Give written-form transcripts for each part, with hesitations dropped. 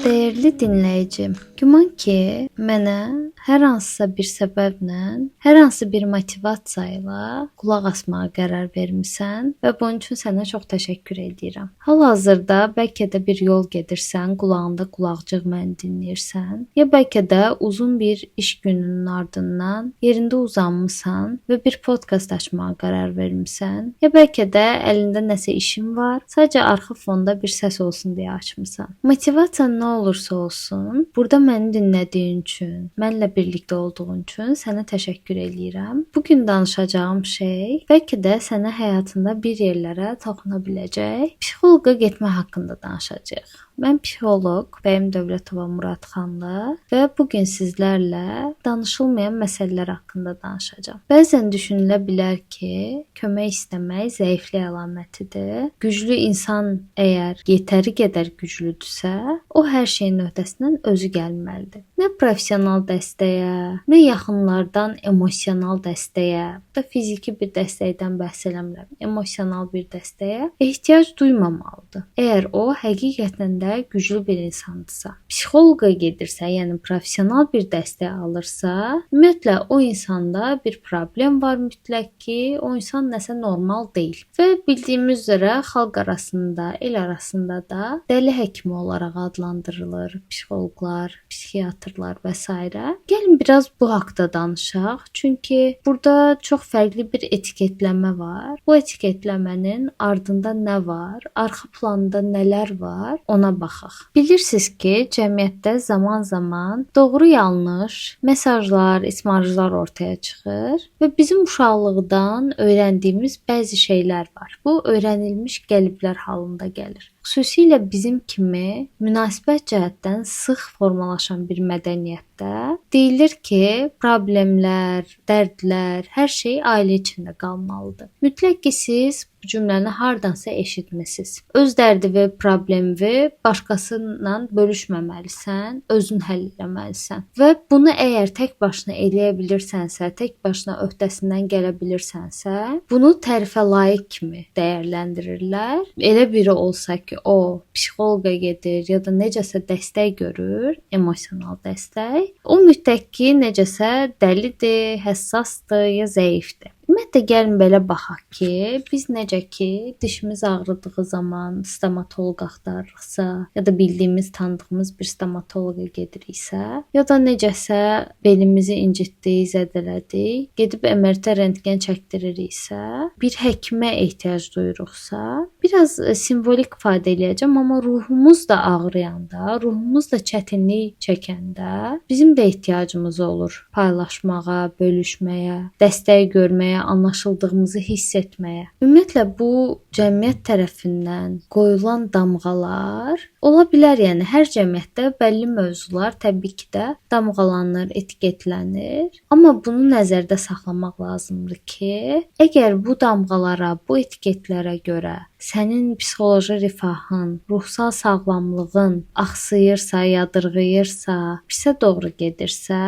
Dəyərli dinləyicim, güman ki, mənə hər hansısa bir səbəblə, hər hansı bir motivasiya ilə qulaq asmağa qərar vermisən və bunun üçün sənə çox təşəkkür edirəm. Hal-hazırda bəlkə də bir yol gedirsən, qulağında qulaqcıq məni dinləyirsən, ya bəlkə də uzun bir iş gününün ardından yerində uzanmısan və bir podkast açmağa qərar vermisən, ya bəlkə də əlində nəsə işin var, sadəcə arxa fonda bir səs olsun deyə açmısan. Motivasiyan nə olursa olsun, burada məni dinlədiyin üçün, mənlə birlikdə olduğun üçün sənə təşəkkür eləyirəm. Bu gün danışacağım şey bəlkə də sənə həyatında bir yerlərə toxuna biləcək. Psixoloqa getmə haqqında danışacağıq. Mən psixoloq Bəyim Dövlətova Muradxanlı və bu gün sizlərlə danışılmayan məsələlər haqqında danışacağam. Bəzən düşünülə bilər ki, kömək istəmək zəiflik əlamətidir. Güclü insan əgər yetəri qədər güclüdürsə, o hər şeyin öhdəsindən özü gəlməlidir. Nə professional dəstəyə, nə yaxınlardan emosional dəstəyə, da fiziki bir dəstəkdən bəhs eləmirəm. Emosional bir dəstəyə ehtiyac duymamalıdır. Əgər o həqiqətən də güclü bir insandırsa, psixoloqa gedirsə, yəni professional bir dəstək alırsa, ümumiyyətlə o insanda bir problem var mütləq ki, o insan nəsə normal deyil. Və bildiyimiz üzrə xalq arasında, el arasında da dəli həkimi olaraq adlandırılır psixoloqlar, psixiatrlar və s. Gəlin biraz bu haqqda danışaq. Çünki burada çox fərqli bir etiketləmə var. Bu etiketləmənin ardında nə var, arxa planda nələr var, ona baxaq. Bilirsiniz ki, cəmiyyətdə zaman-zaman doğru-yanlış mesajlar, ismarajlar ortaya çıxır və bizim uşaqlıqdan öyrəndiyimiz bəzi şeylər var. Bu öyrənilmiş qəliblər halında gəlir. Xüsusilə bizim kimi münasibət cəhətdən sıx formalaşan bir mədəniyyətdə deyilir ki, problemlər, dərdlər, hər şey ailə içində qalmalıdır. Mütləq ki, siz bu cümləni hardansa eşitmisiniz. Öz dərdi və problemi başqasıyla bölüşməməlisən, özün həll etməlisən. Və bunu əgər tək başına eləyə bilirsənsə, tək başına öhdəsindən gələ bilirsənsə, bunu tərifə layiq kimi dəyərləndirirlər. Elə biri olsa ki, o psixoloqa gedir ya da necəsə dəstək görür, emosional dəstək, o mütləq ki, necəsə dəlidir, həssasdır ya zəifdir. Ümumiyyətlə gəlin belə baxaq ki, biz necə ki dişimiz ağrıdığı zaman stomatoloq axtarırıqsa, ya da bildiyimiz, tanıdığımız bir stomatoloqa gediriksə, ya da necəsə belimizi incitdik, zədələdik, gedib MRT rentgen çəkdiririksə, bir həkimə ehtiyac duyuruqsa, biraz simvolik ifadə eləyəcəm, amma ruhumuz da ağrıyanda, ruhumuz da çətinlik çəkəndə bizim də ehtiyacımız olur paylaşmağa, bölüşməyə, dəstək görməyə, anlaşıldığımızı hiss etməyə. Ümumiyyətlə bu cəmiyyət tərəfindən qoyulan damğalar ola bilər, yəni hər cəmiyyətdə bəlli mövzular təbii ki də damğalanır, etiketlənir. Amma bunu nəzərdə saxlamaq lazımdır ki, əgər bu damğalara, bu etiketlərə görə sənin psixoloji rifahın, ruhsal sağlamlığın axsayırsa, yadırğayırsa, pisə doğru gedirsə,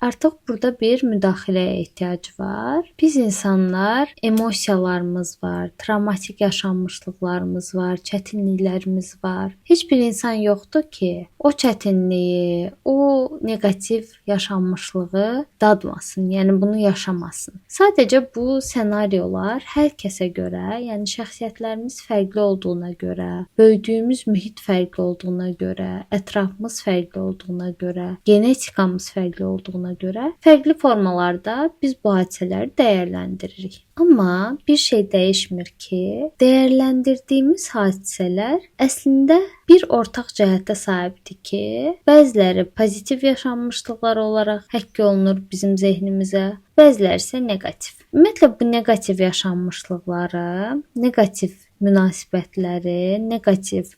artıq burada bir müdaxiləyə ehtiyac var. Biz insanlar emosiyalarımız var, travmatik yaşanmışlıqlarımız var, çətinliklərimiz var. Heç bir insan yoxdur ki, o çətinliyi, o neqativ yaşanmışlığı dadmasın, yəni bunu yaşamasın. Sadəcə bu ssenariolar hər kəsə görə, yəni şəxsiyyətlərimiz fərqli olduğuna görə, böyüdüyümüz mühit fərqli olduğuna görə, ətrafımız fərqli olduğuna görə, genetikamız fərqli olduğuna görə fərqli formalarda biz bu hadisələri dəyərləndiririk. Amma bir şey dəyişmir ki, dəyərləndirdiyimiz hadisələr əslində bir ortaq cəhətə sahibdir ki, bəziləri pozitiv yaşanmışlıqlar olaraq həkk olunur bizim zehnimizə, bəziləri isə neqativ. Ümumiyyətlə bu neqativ yaşanmışlıqları, neqativ münasibətləri, neqativ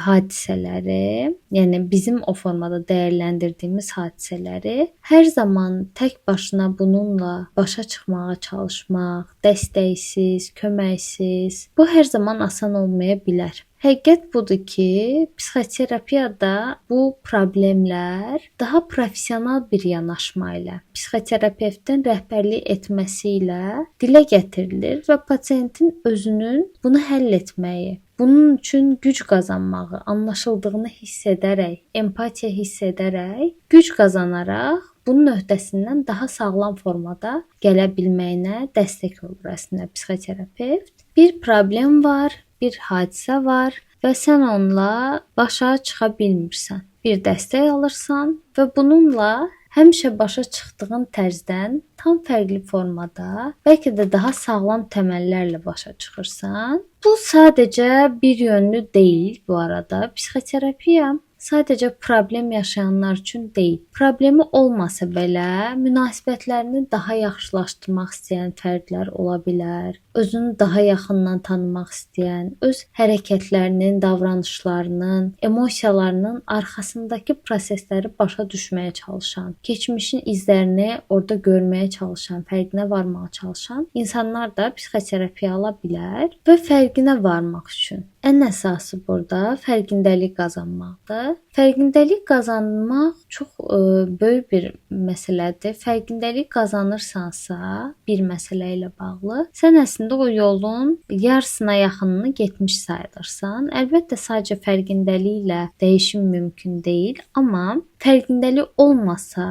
hadisələri, yəni bizim o formada dəyərləndirdiyimiz hadisələri hər zaman tək başına bununla başa çıxmağa çalışmaq, dəstəksiz, köməksiz, bu hər zaman asan olmaya bilər. Həqiqət budur ki, psixoterapiyada bu problemlər daha professional bir yanaşma ilə, psixoterapevtin rəhbərlik etməsi ilə dilə gətirilir və pasientin özünün bunu həll etməyi, Bunun üçün güc qazanmağı, anlaşıldığını hiss edərək, empatiya hiss edərək, güc qazanaraq bunun öhdəsindən daha sağlam formada gələ bilməyinə dəstək olur əslində psixoterapevt. Bir problem var, bir hadisə var və sən onunla başa çıxa bilmirsən. Bir dəstək alırsan və bununla həmişə başa çıxdığın tərzdən tam fərqli formada, bəlkə də daha sağlam təməllərlə başa çıxırsan. Bu sadəcə bir yönlü deyil bu arada. Psixoterapiya sadəcə problem yaşayanlar üçün deyil. Problemi olmasa belə münasibətlərini daha yaxşılaşdırmaq istəyən fərdlər ola bilər. Özünü daha yaxından tanımaq istəyən, öz hərəkətlərinin, davranışlarının, emosiyalarının arxasındakı prosesləri başa düşməyə çalışan, keçmişin izlərini orada görməyə çalışan, fərqinə varmağa çalışan insanlar da psixoterapiya ala bilər və fərqinə varmaq üçün ən əsası burada fərqindəlik qazanmaqdır. Fərqindəlik qazanmaq çox böyük bir məsələdir. Fərqindəlik qazanırsansa bir məsələ ilə bağlı, sən əslində o yolun yarısına yaxınını getmiş sayılırsan. Əlbəttə sadəcə fərqindəliklə dəyişim mümkün deyil, amma fərqindəlik olmasa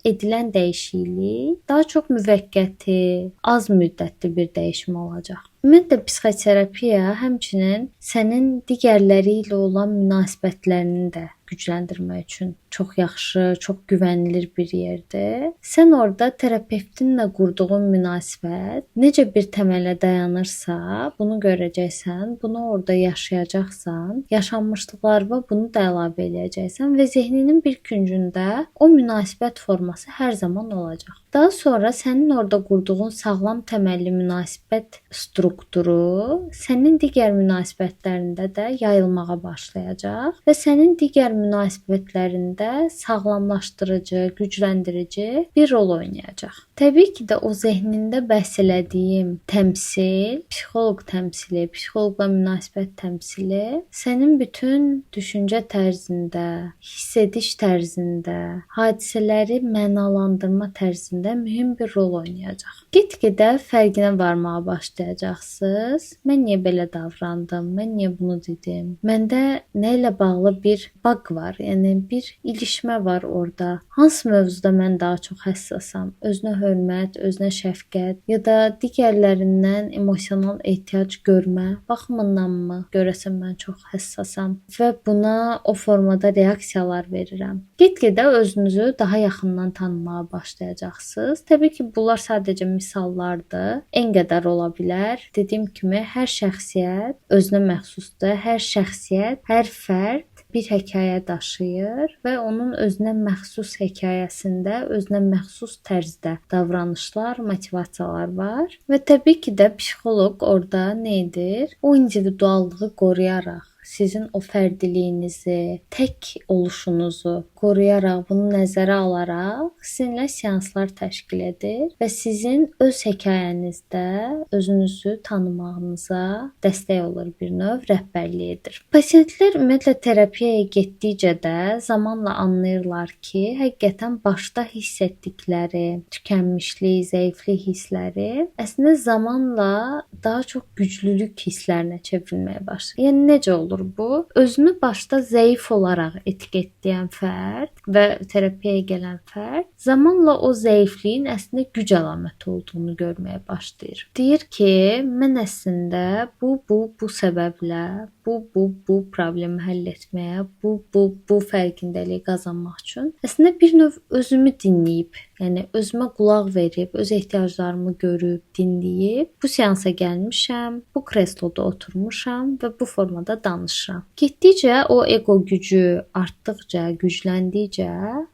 edilən dəyişiklik daha çox müvəqqəti, az müddətli bir dəyişim olacaq. Ümumiyyətlə psixoterapiya həmçinin sənin digərləri ilə olan münasibətlərini də gücləndirmək üçün çox yaxşı, çox güvənilir bir yerdir. Sən orada terapevtinlə qurduğun münasibət necə bir təmələ dayanırsa, bunu görəcəksən, bunu orada yaşayacaqsan, yaşanmışlıqlarına bunu da əlavə edəcəksən və zehninin bir küncündə o münasibət forması hər zaman olacaq. Daha sonra sənin orada qurduğun sağlam təməlli münasibət strukturu sənin digər münasibətlərində də yayılmağa başlayacaq və sənin digər münasibətlərində sağlamlaşdırıcı, gücləndirici bir rol oynayacaq. Təbii ki də o zehnində bəhs elədiyim təmsil, psixoloq təmsili, psixoloqla münasibət təmsili sənin bütün düşüncə tərzində, hiss ediş tərzində, hadisələri mənalandırma tərzində mühüm bir rol oynayacaq. Get-gedə fərqinə varmağa başlayacaqsınız. Mən niyə belə davrandım? Mən niyə bunu dedim? Məndə nə ilə bağlı bir bug var, yəni bir ilişmə var orada. Hansı mövzuda mən daha çox həssasam? Özünə hörmət, özünə şəfqət ya da digərlərindən emosional ehtiyac görmə baxımındanmı görəsən mən çox həssasam və buna o formada reaksiyalar verirəm. Get-gedə özünüzü daha yaxından tanımağa başlayacaqsınız. Təbii ki, bunlar sadəcə misallardır. En qədər ola bilər. Dediyim kimi, hər şəxsiyyət özünə məxsusdur. Hər şəxsiyyət, hər fərd bir hekayə daşıyır və onun özünə məxsus hekayəsində, özünə məxsus tərzdə davranışlar, motivasiyalar var və təbii ki də psixoloq orada nə edir? O individuallığı qoruyaraq sizin o fərdiliyinizi, tək oluşunuzu qoruyaraq, bunu nəzərə alaraq sizinlə seanslar təşkil edir və sizin öz hekayənizdə özünüzü tanımağınıza dəstək olur, bir növ rəhbərlik edir. Pasientlər ümumiyyətlə terapiyaya getdikcə də zamanla anlayırlar ki, həqiqətən başda hiss etdikləri tükənmişlik, zəiflik hissləri əslində zamanla daha çox güclülük hisslərinə çevrilməyə başlayır. Yəni necə olur bu? Özünü başda zəif olaraq etiketləyən fərd və terapiyaya gələn fərd zamanla o zəifliyin əslində güc əlaməti olduğunu görməyə başlayır. Deyir ki, mən əslində bu səbəblə, bu problemi həll etməyə, bu fərqindəliyi qazanmaq üçün əslində bir növ özümü dinləyib, yəni özümə qulaq verib, öz ehtiyaclarımı görüb, dinləyib, bu seansa gəlmişəm, bu kresloda oturmuşam və bu formada danışıram. Getdikcə o ego gücü artdıqca, gücləndikcə,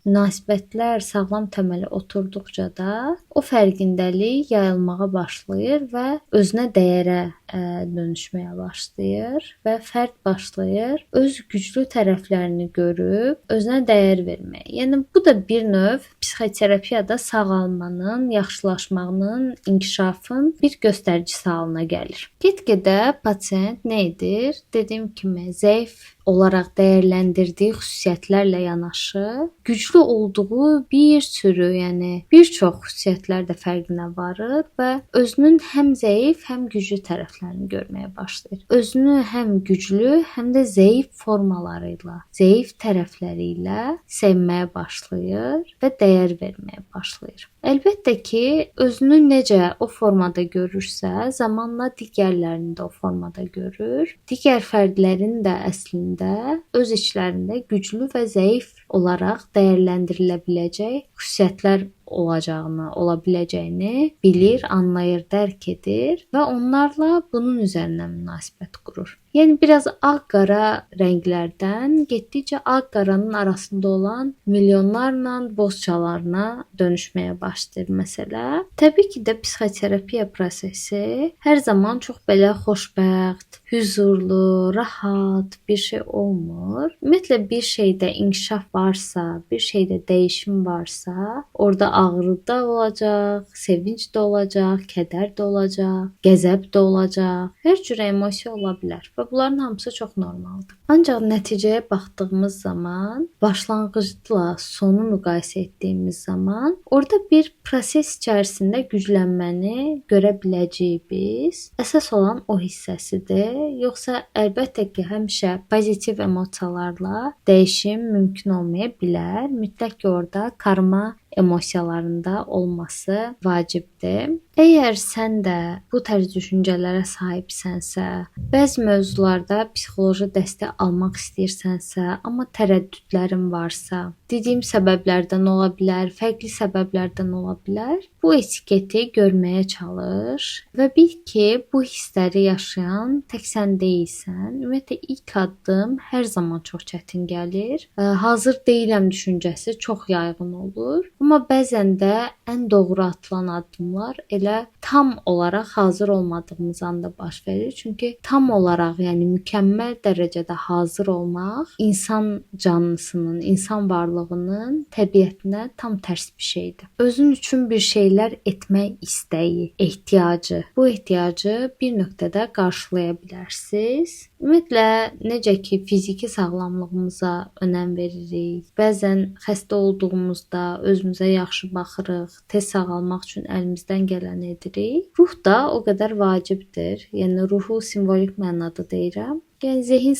münasibətlər sağlam təmələ oturduqca da o fərqindəlik yayılmağa başlayır və özünə dəyərə dönüşməyə başlayır və fərd başlayır öz güclü tərəflərini görüb özünə dəyər verməyə. Yəni bu da bir növ psixoterapiyada sağalmanın, yaxşılaşmağının, inkişafın bir göstəricisi halına gəlir. Get-gedə pasient nə edir? Dediyim kimi zəif olaraq dəyərləndirdiyi xüsusiyyətlərlə yanaşı, güclü olduğu bir sürü, yəni bir çox xüsusiyyətlər də fərqinə varır və özünün həm zəif, həm güclü tərəflərini görməyə başlayır. Özünü həm güclü, həm də zəif formaları ilə, zəif tərəfləri ilə sevməyə başlayır və dəyər verməyə başlayır. Əlbəttə ki, özünü necə o formada görürsə, zamanla digərlərini də o formada görür. Digər fərdlərin də əslində öz içlərində güclü və zəif olaraq dəyərləndirilə biləcək xüsusiyyətlər ola biləcəyini bilir, anlayır, dərk edir və onlarla bunun üzərindən münasibət qurur. Yəni biraz ağ-qara rənglərdən getdikcə ağ-qaranın arasında olan milyonlarla bozçalarına dönüşməyə başlayır məsələ. Təbii ki də psixoterapiya prosesi hər zaman çox belə xoşbəxt, hüzurlu, rahat bir şey olmur. Ümumiyyətlə bir şeydə inkişaf varsa, bir şeydə dəyişim varsa, orada ağrı da olacaq, sevinc də olacaq, kədər də olacaq, qəzəb də olacaq. Hər cür emosiya ola bilər və bunların hamısı çox normaldır. Ancaq nəticəyə baxdığımız zaman, başlanğıcla sonu müqayisə etdiyimiz zaman, orada bir proses içərisində güclənməni görə biləcəyik biz. Əsas olan o hissəsidir. Yoxsa əlbəttə ki, həmişə pozitiv emosiyalarla dəyişim mümkün olmaya bilər. Mütləq ki, orada karma emosiyalarında olması vacibdir. Əgər sən də bu tərz düşüncələrə sahibsənsə, bəzi mövzularda psixoloji dəstək almaq istəyirsənsə, amma tərəddüdlərin varsa, dediyim səbəblərdən ola bilər, fərqli səbəblərdən ola bilər. Bu etiketi görməyə çalış və bil ki, bu hissləri yaşayan tək sən deyilsən. Ümumiyyətlə ilk addım hər zaman çox çətin gəlir. Hazır deyiləm düşüncəsi çox yayğın olur. Amma bəzən də ən doğru atılan addımlar elə tam olaraq hazır olmadığımız anda baş verir. Çünki tam olaraq, yəni mükəmməl dərəcədə hazır olmaq insan canlısının, insan varlığının təbiətinə tam tərs bir şeydir. Özün üçün bir şeylər etmək istəyi, ehtiyacı. Bu ehtiyacı bir nöqtədə qarşılaya bilərsiniz. Ümumiyyətlə, necə ki fiziki sağlamlığımıza önəm veririk. Bəzən xəstə olduğumuzda özümüzə yaxşı baxırıq, tez sağalmaq üçün əlimizdən gələni edirik. Ruh da o qədər vacibdir. Yəni ruhu simvolik mənada deyirəm. Yəni zehin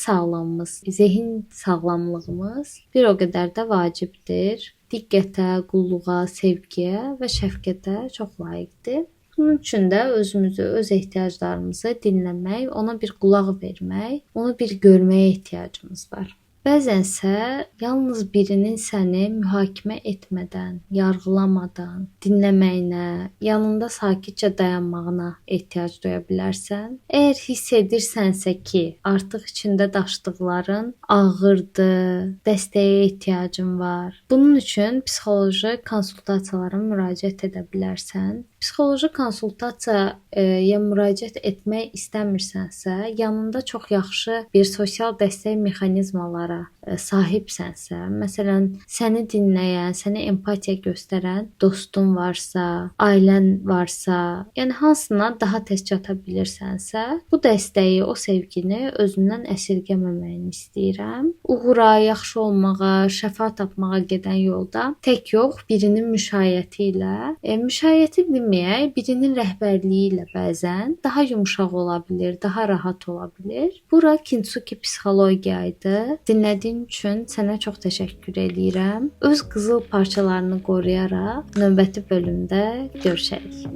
sağlamlığımız bir o qədər də vacibdir. Diqqətə, qulluğa, sevgiyə və şəfqətə çox layiqdir. Bunun üçün də özümüzü, öz ehtiyaclarımızı dinləmək, ona bir qulaq vermək, onu bir görməyə ehtiyacımız var. Bəzənsə yalnız birinin səni mühakimə etmədən, yargılamadan, dinləməyinə, yanında sakitcə dayanmağına ehtiyac duya bilərsən. Əgər hiss edirsənsə ki, artıq içində daşıdıqların ağırdır, dəstəyə ehtiyacın var. Bunun üçün psixoloji konsultasiyalara müraciət edə bilərsən. Psixoloji konsultasiyaya müraciət etmək istəmirsənsə, yanında çox yaxşı bir sosial dəstək mexanizmalara sahibsənsə, məsələn, səni dinləyən, sənə empatiya göstərən dostun varsa, ailən varsa, yəni hansına daha tez çata bilirsənsə, bu dəstəyi, o sevgini özündən əsirgəməməyini istəyirəm. Uğura, yaxşı olmağa, şəfa tapmağa gedən yolda tək yox, birinin müşayiəti ilə, müşayiəti deməyək, birinin rəhbərliyi ilə bəzən daha yumşaq ola bilər, daha rahat ola bilər. Bura Kintsugi psixologiya idi. Dinlədiyin üçün sənə çox təşəkkür edirəm. Öz qızıl parçalarını qoruyaraq növbəti bölümdə görüşərik.